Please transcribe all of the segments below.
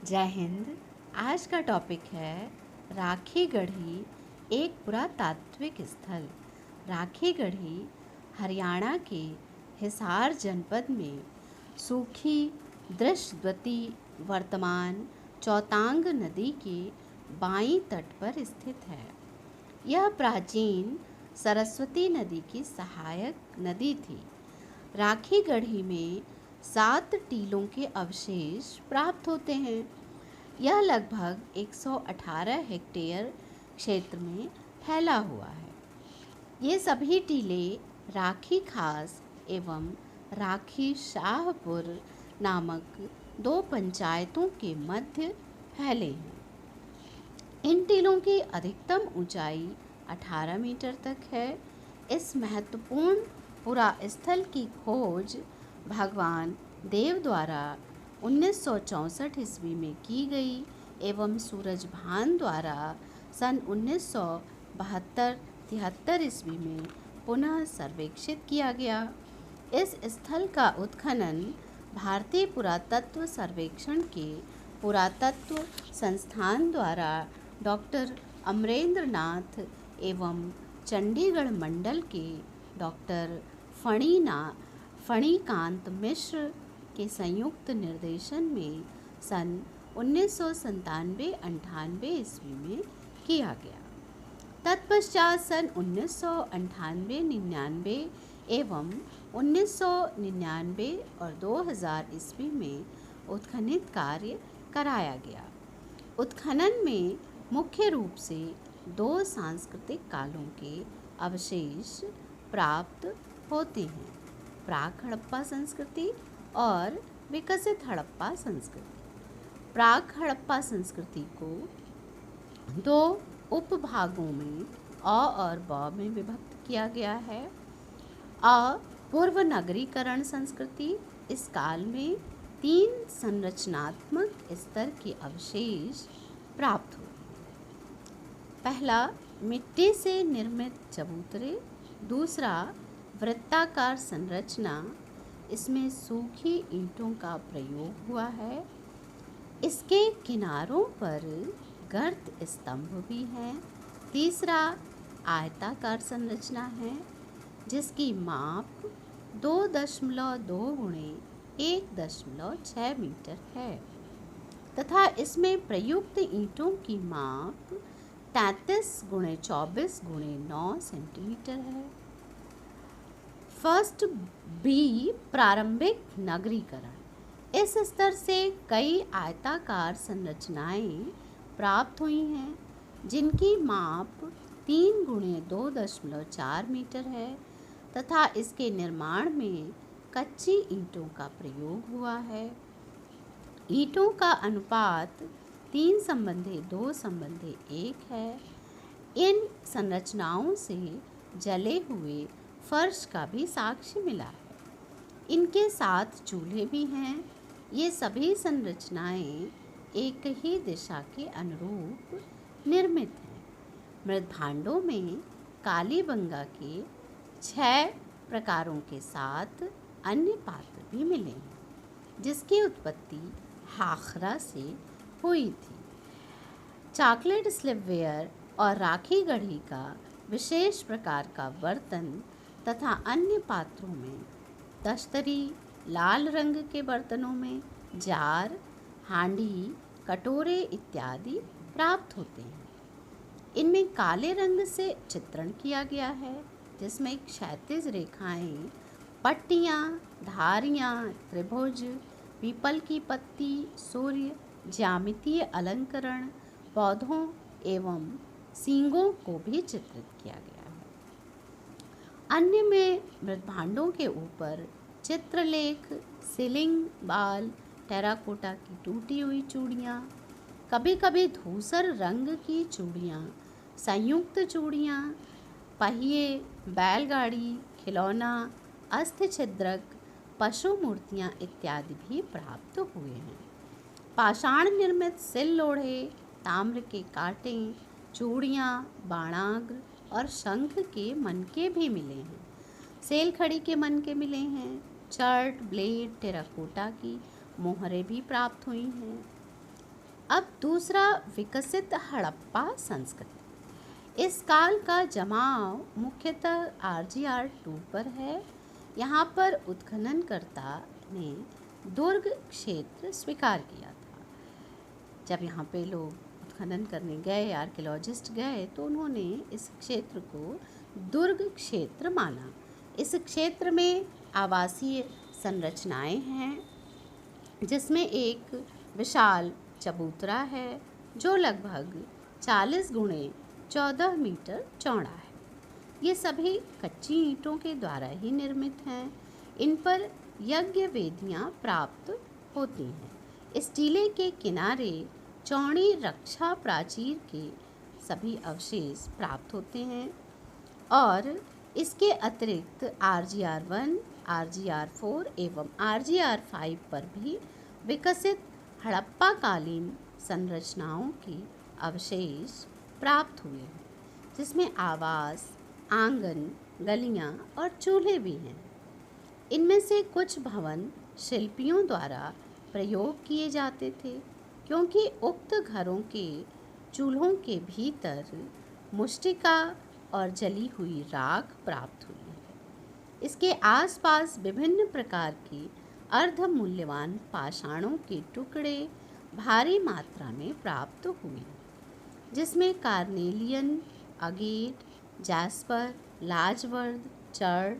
जय हिंद। आज का टॉपिक है राखी गढ़ी, एक पुरातात्विक स्थल। राखी गढ़ी हरियाणा के हिसार जनपद में सूखी दृश्यवती वर्तमान चौतांग नदी के बाईं तट पर स्थित है। यह प्राचीन सरस्वती नदी की सहायक नदी थी। राखी गढ़ी में 7 टीलों के अवशेष प्राप्त होते हैं। यह लगभग 118 हेक्टेयर क्षेत्र में फैला हुआ है। ये सभी टीले राखी खास एवं राखी शाहपुर नामक 2 पंचायतों के मध्य फैले हैं। इन टीलों की अधिकतम ऊंचाई 18 मीटर तक है। इस महत्वपूर्ण पुरास्थल की खोज भगवान देव द्वारा 1964 ईस्वी में की गई एवं सूरजभान द्वारा सन 1972-73 ईस्वी में पुनः सर्वेक्षित किया गया। इस स्थल का उत्खनन भारतीय पुरातत्व सर्वेक्षण के पुरातत्व संस्थान द्वारा डॉक्टर अमरेंद्र नाथ एवं चंडीगढ़ मंडल के डॉक्टर फणिकांत मिश्र के संयुक्त निर्देशन में सन 1997-98 ईस्वी में किया गया। तत्पश्चात सन 1998-99 एवं 1999 और 2000 ईस्वी में उत्खनित कार्य कराया गया। उत्खनन में मुख्य रूप से 2 सांस्कृतिक कालों के अवशेष प्राप्त होते हैं, प्राक हड़प्पा संस्कृति और विकसित हड़प्पा संस्कृति। प्राक हड़प्पा संस्कृति को 2 उपभागों में अ और ब में विभक्त किया गया है। अ पूर्व नगरीकरण संस्कृति। इस काल में 3 संरचनात्मक स्तर के अवशेष प्राप्त हुए। पहला, मिट्टी से निर्मित चबूतरे। दूसरा, वृत्ताकार संरचना। इसमें सूखी ईंटों का प्रयोग हुआ है। इसके किनारों पर गर्त स्तंभ भी हैं। तीसरा, आयताकार संरचना है जिसकी माप 2.2 गुणे 1.6 मीटर है तथा इसमें प्रयुक्त ईंटों की माप 33 गुणे 24 गुणे 9 सेंटीमीटर है। फर्स्ट बी, प्रारंभिक नगरीकरण। इस स्तर से कई आयताकार संरचनाएं प्राप्त हुई हैं जिनकी माप 3 गुणे 2.4 मीटर है तथा इसके निर्माण में कच्ची ईंटों का प्रयोग हुआ है। ईंटों का अनुपात 3:2:1 है। इन संरचनाओं से जले हुए फर्श का भी साक्ष्य मिला है। इनके साथ चूल्हे भी हैं। ये सभी संरचनाएं एक ही दिशा के अनुरूप निर्मित हैं। मृद्भांडों में कालीबंगा के 6 प्रकारों के साथ अन्य पात्र भी मिले हैं जिसकी उत्पत्ति हाखरा से हुई थी। चॉकलेट स्लिपवेयर और राखी गढ़ी का विशेष प्रकार का बर्तन तथा अन्य पात्रों में दस्तरी, लाल रंग के बर्तनों में जार, हांडी, कटोरे इत्यादि प्राप्त होते हैं। इनमें काले रंग से चित्रण किया गया है जिसमें क्षैतिज रेखाएं, पट्टियाँ, धारियाँ, त्रिभुज, पीपल की पत्ती, सूर्य, ज्यामितीय अलंकरण, पौधों एवं सींगों को भी चित्रित किया गया है। अन्य में मृद्भांडों के ऊपर चित्रलेख, सीलिंग बाल, टेराकोटा की टूटी हुई चूड़ियाँ, कभी कभी धूसर रंग की चूड़ियाँ, संयुक्त चूड़ियाँ, पहिए, बैलगाड़ी, खिलौना, अस्थि छिद्रक, पशु मूर्तियाँ इत्यादि भी प्राप्त हुए हैं। पाषाण निर्मित सिल लोढ़े, ताम्र के कांटे, चूड़ियाँ, बाणाग्र और शंख के मनके भी मिले हैं। सेलखड़ी के मनके मिले हैं। चर्ट, ब्लेड, टेराकोटा की मोहरें भी प्राप्त हुई हैं। अब दूसरा, विकसित हड़प्पा संस्कृति। इस काल का जमाव मुख्यतः RGR-2 पर है। यहाँ पर उत्खननकर्ता ने दुर्ग क्षेत्र स्वीकार किया था। जब यहाँ पे लोग उत्खनन करने गए, आर्कियोलॉजिस्ट गए, तो उन्होंने इस क्षेत्र को दुर्ग क्षेत्र माना। इस क्षेत्र में आवासीय संरचनाएं हैं, जिसमें एक विशाल चबूतरा है जो लगभग 40 गुणे 14 मीटर चौड़ा है। ये सभी कच्ची ईंटों के द्वारा ही निर्मित हैं। इन पर यज्ञ वेदियाँ प्राप्त होती हैं। इस टीले के किनारे चौड़ी रक्षा प्राचीर के सभी अवशेष प्राप्त होते हैं और इसके अतिरिक्त RGR-1, RGR-4 एवं RGR-5 पर भी विकसित हड़प्पा कालीन संरचनाओं के अवशेष प्राप्त हुए हैं, जिसमें आवास, आंगन, गलियां और चूल्हे भी हैं। इनमें से कुछ भवन शिल्पियों द्वारा प्रयोग किए जाते थे, क्योंकि उक्त घरों के चूल्हों के भीतर मुष्टिका और जली हुई राख प्राप्त हुई है। इसके आसपास विभिन्न प्रकार के अर्ध मूल्यवान पाषाणों के टुकड़े भारी मात्रा में प्राप्त हुए, जिसमें कार्नेलियन, अगेट, जैस्पर, लाजवर्द, चर्ड,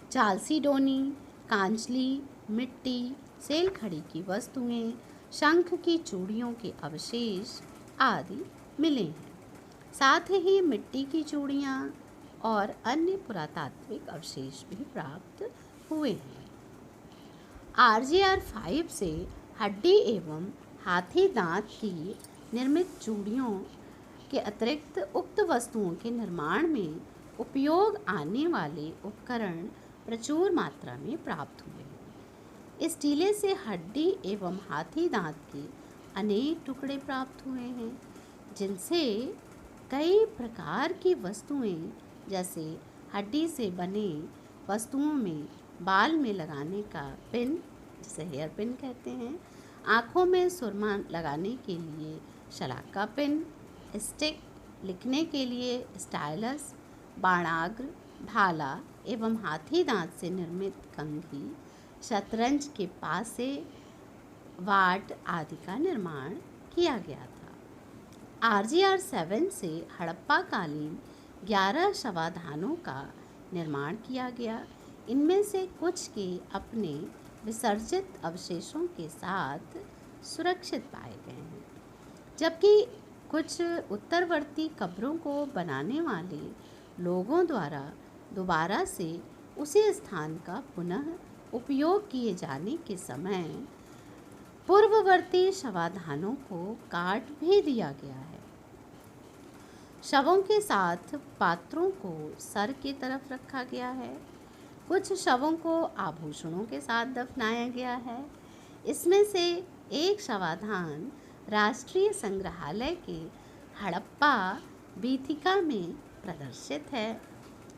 चालसीडोनी, कांचली, मिट्टी, सेल खड़ी की वस्तुएं, शंख की चूड़ियों के अवशेष आदि मिले हैं। साथ ही मिट्टी की चूड़ियाँ और अन्य पुरातात्विक अवशेष भी प्राप्त हुए हैं। RGR-5 से हड्डी एवं हाथी दांत की निर्मित चूड़ियों के अतिरिक्त उक्त वस्तुओं के निर्माण में उपयोग आने वाले उपकरण प्रचुर मात्रा में प्राप्त हुए हैं। इस टीले से हड्डी एवं हाथी दांत के अनेक टुकड़े प्राप्त हुए हैं, जिनसे कई प्रकार की वस्तुएं, जैसे हड्डी से बने वस्तुओं में बाल में लगाने का पिन, जिसे हेयर पिन कहते हैं, आँखों में सुरमा लगाने के लिए शलाका पिन, स्टिक, लिखने के लिए स्टाइलस, बाणाग्र, भाला एवं हाथी दांत से निर्मित कंघी, शतरंज के पासे, वाट आदि का निर्माण किया गया था। RGR-7 से हड़प्पा कालीन 11 शवाधानों का निर्माण किया गया। इनमें से कुछ के अपने विसर्जित अवशेषों के साथ सुरक्षित पाए गए हैं, जबकि कुछ उत्तरवर्ती कब्रों को बनाने वाले लोगों द्वारा दोबारा से उसी स्थान का पुनः उपयोग किए जाने के समय पूर्ववर्ती शवाधानों को काट भी दिया गया है। शवों के साथ पात्रों को सर की तरफ रखा गया है। कुछ शवों को आभूषणों के साथ दफनाया गया है। इसमें से एक शवाधान राष्ट्रीय संग्रहालय के हड़प्पा बीथिका में प्रदर्शित है।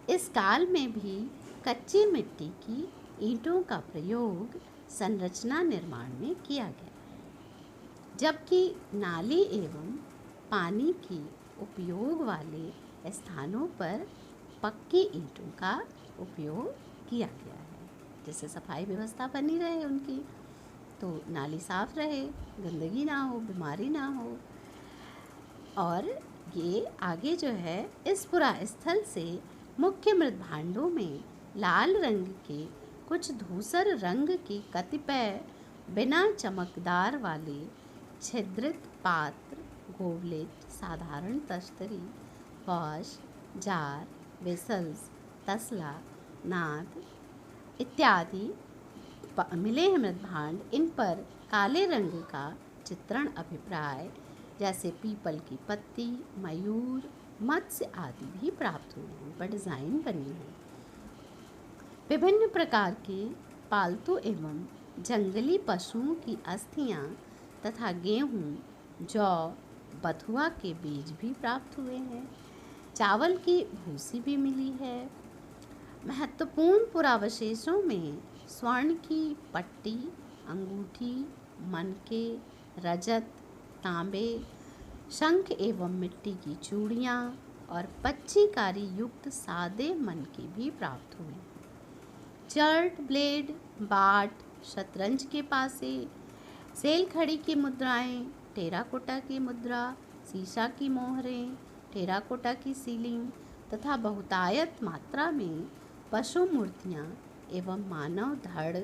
इस काल में भी कच्ची मिट्टी की ईंटों का प्रयोग संरचना निर्माण में किया गया है, जबकि नाली एवं पानी की उपयोग वाले स्थानों पर पक्की ईंटों का उपयोग किया गया है, जिससे सफाई व्यवस्था बनी रहे उनकी, तो नाली साफ रहे, गंदगी ना हो, बीमारी ना हो। और ये आगे जो है, इस पुरा स्थल से मुख्य मृत भांडों में लाल रंग के, कुछ धूसर रंग के कतिपय बिना चमकदार वाले छिद्रित पात्र, गोबलेट, साधारण तस्तरी, वॉश, जार, वेसल्स, तसला, नाद इत्यादि मिले हैं मृत भांड। इन पर काले रंग का चित्रण अभिप्राय जैसे पीपल की पत्ती, मयूर, मत्स्य आदि भी प्राप्त हुए हैं, पर डिज़ाइन बनी है। विभिन्न प्रकार के पालतू एवं जंगली पशुओं की अस्थियां तथा गेहूं, जौ, बथुआ के बीज भी प्राप्त हुए हैं। चावल की भूसी भी मिली है। महत्वपूर्ण पुरावशेषों में स्वर्ण की पट्टी, अंगूठी, मनके, रजत, तांबे, शंख एवं मिट्टी की चूड़ियाँ और पच्चीकारी युक्त सादे मन की भी प्राप्त हुई। चर्ट, ब्लेड, बाट, शतरंज के पासे, सेल खड़ी की मुद्राएं, टेराकोटा की मुद्रा, सीसा की मोहरें, टेराकोटा की सीलिंग तथा बहुतायत मात्रा में पशु मूर्तियाँ एवं मानव धड़,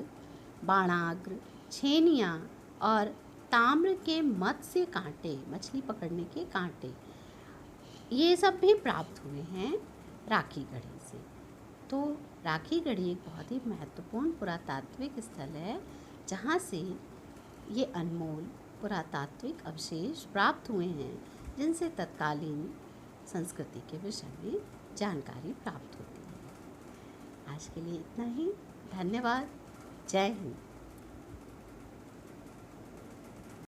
बाणाग्र, छेनियाँ और ताम्र के मत्स्य कांटे, मछली पकड़ने के कांटे, ये सब भी प्राप्त हुए हैं राखी गढ़ी से। तो राखी गढ़ी एक बहुत ही महत्वपूर्ण पुरातात्विक स्थल है जहाँ से ये अनमोल पुरातात्विक अवशेष प्राप्त हुए हैं, जिनसे तत्कालीन संस्कृति के विषय में जानकारी प्राप्त होती है। आज के लिए इतना ही। धन्यवाद। जय हिंद।